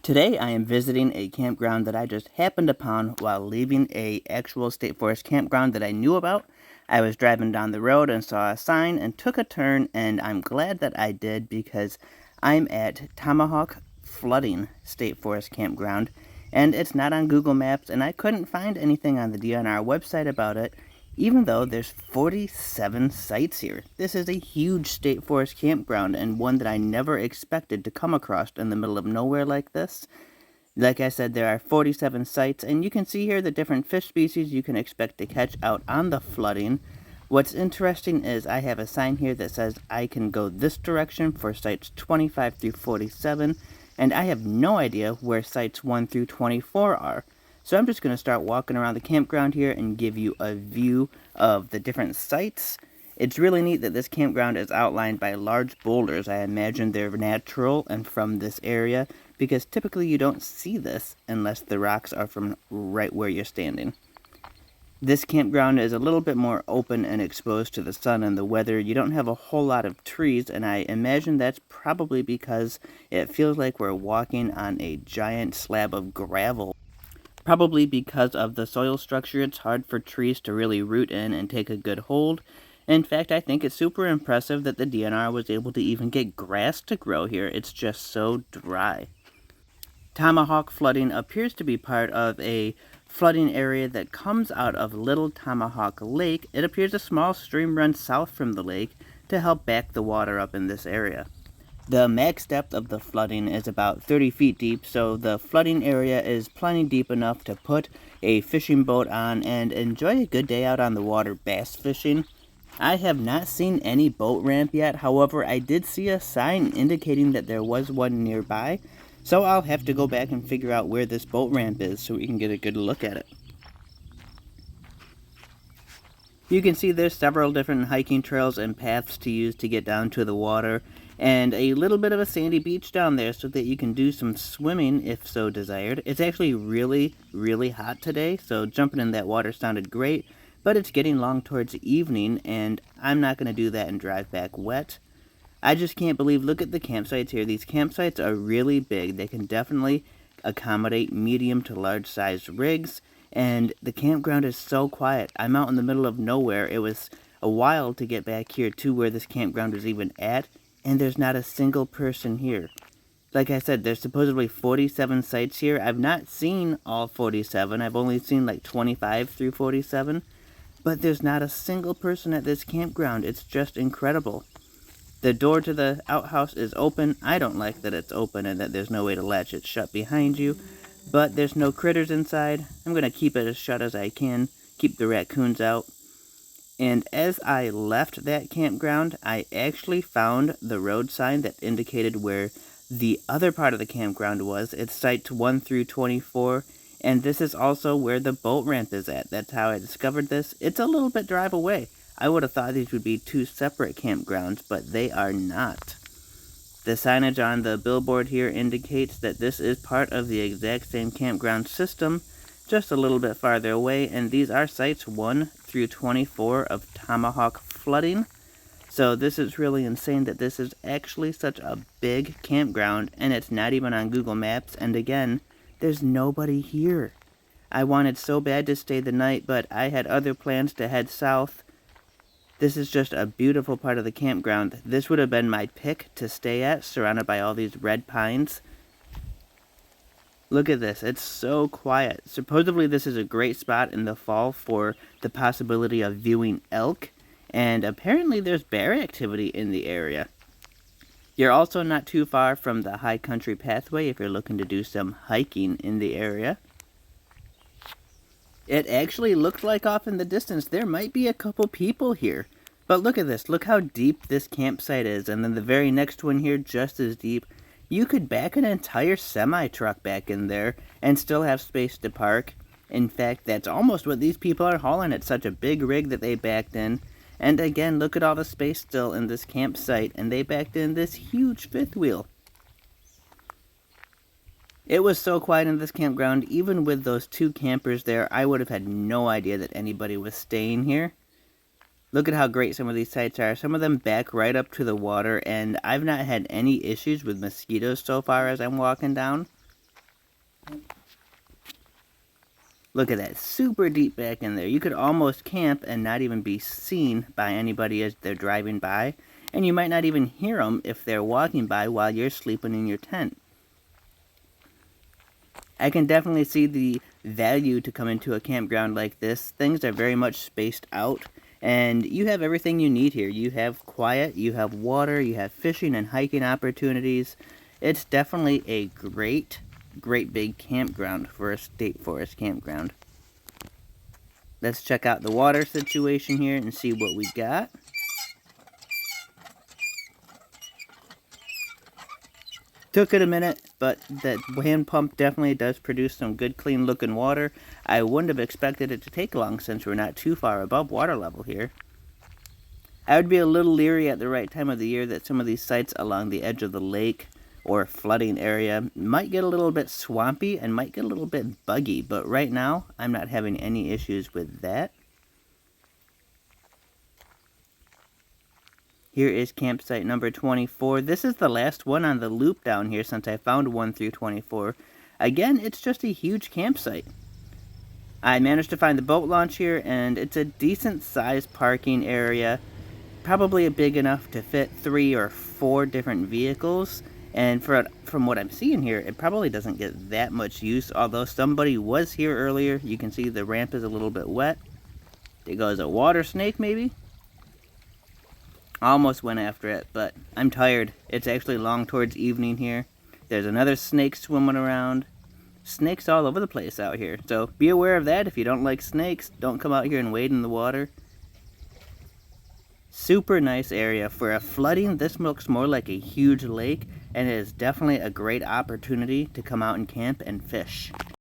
Today I am visiting a campground that I just happened upon while leaving a actual state forest campground that I knew about. I was driving down the road and saw a sign and took a turn, and I'm glad that I did because I'm at Tomahawk Flooding State Forest Campground, and it's not on Google Maps, and I couldn't find anything on the DNR website about it, even though there's 47 sites here. This is a huge state forest campground and one that I never expected to come across in the middle of nowhere like this. Like I said, there are 47 sites, and you can see here the different fish species you can expect to catch out on the flooding. What's interesting is I have a sign here that says I can go this direction for sites 25 through 47, and I have no idea where sites 1 through 24 are. So I'm just going to start walking around the campground here and give you a view of the different sites. It's really neat that this campground is outlined by large boulders. I imagine they're natural and from this area, because typically you don't see this unless the rocks are from right where you're standing. This campground is a little bit more open and exposed to the sun and the weather. You don't have a whole lot of trees, and I imagine that's probably because it feels like we're walking on a giant slab of gravel. Probably because of the soil structure, it's hard for trees to really root in and take a good hold. In fact, I think it's super impressive that the DNR was able to even get grass to grow here. It's just so dry. Tomahawk flooding appears to be part of a flooding area that comes out of Little Tomahawk Lake. It appears a small stream runs south from the lake to help back the water up in this area. The max depth of the flooding is about 30 feet deep, so the flooding area is plenty deep enough to put a fishing boat on and enjoy a good day out on the water bass fishing. I have not seen any boat ramp yet, however I did see a sign indicating that there was one nearby, so I'll have to go back and figure out where this boat ramp is so we can get a good look at it. You can see there's several different hiking trails and paths to use to get down to the water, and a little bit of a sandy beach down there so that you can do some swimming if so desired. It's actually really, really hot today, so jumping in that water sounded great, but it's getting long towards evening, and I'm not going to do that and drive back wet. I just can't believe, look at the campsites here. These campsites are really big. They can definitely accommodate medium to large size rigs, and the campground is so quiet. I'm out in the middle of nowhere. It was a while to get back here to where this campground was even at, and there's not a single person here. Like I said, there's supposedly 47 sites here. I've not seen all 47. I've only seen like 25 through 47, but there's not a single person at this campground. It's just incredible. The door to the outhouse is open. I don't like that it's open and that there's no way to latch it shut behind you, but there's no critters inside. I'm going to keep it as shut as I can, keep the raccoons out. And as I left that campground, I actually found the road sign that indicated where the other part of the campground was. It's sites 1 through 24, and this is also where the boat ramp is at. That's how I discovered this. It's a little bit drive away. I would have thought these would be two separate campgrounds, but they are not. The signage on the billboard here indicates that this is part of the exact same campground system, just a little bit farther away, and these are sites 1 through 24 of Tomahawk flooding. So this is really insane that this is actually such a big campground, and it's not even on Google Maps, and again, there's nobody here. I wanted so bad to stay the night, but I had other plans to head south. This is just a beautiful part of the campground. This would have been my pick to stay at, surrounded by all these red pines. Look at this. It's so quiet. Supposedly this is a great spot in the fall for the possibility of viewing elk, and apparently there's bear activity in the area. You're also not too far from the high country pathway if you're looking to do some hiking in the area. It actually looks like off in the distance there might be a couple people here. But look at this. Look how deep this campsite is. And then the very next one here, just as deep. You could back an entire semi-truck back in there and still have space to park. In fact, that's almost what these people are hauling. It's such a big rig that they backed in. And again, look at all the space still in this campsite. And they backed in this huge fifth wheel. It was so quiet in this campground, even with those two campers there, I would have had no idea that anybody was staying here. Look at how great some of these sites are. Some of them back right up to the water, and I've not had any issues with mosquitoes so far as I'm walking down. Look at that, super deep back in there. You could almost camp and not even be seen by anybody as they're driving by, and you might not even hear them if they're walking by while you're sleeping in your tent. I can definitely see the value to come into a campground like this. Things are very much spaced out, and you have everything you need here. You have quiet, you have water, you have fishing and hiking opportunities. It's definitely a great big campground for a state forest campground. Let's check out the water situation here and see what we got. Took it a minute, but that hand pump definitely does produce some good clean looking water. I wouldn't have expected it to take long since we're not too far above water level here. I would be a little leery at the right time of the year that some of these sites along the edge of the lake or flooding area might get a little bit swampy and might get a little bit buggy, but right now I'm not having any issues with that. Here is campsite number 24. This is the last one on the loop down here since I found 1 through 24. Again, it's just a huge campsite. I managed to find the boat launch here, and it's a decent sized parking area, probably big enough to fit 3 or 4 different vehicles. And from what I'm seeing here, it probably doesn't get that much use, although somebody was here earlier. You can see the ramp is a little bit wet. There goes a water snake, maybe? Almost went after it, but I'm tired. It's actually long towards evening here. There's another snake swimming around. Snakes all over the place out here, so be aware of that. If you don't like snakes, don't come out here and wade in the water. Super nice area. For a flooding, this looks more like a huge lake, and it is definitely a great opportunity to come out and camp and fish.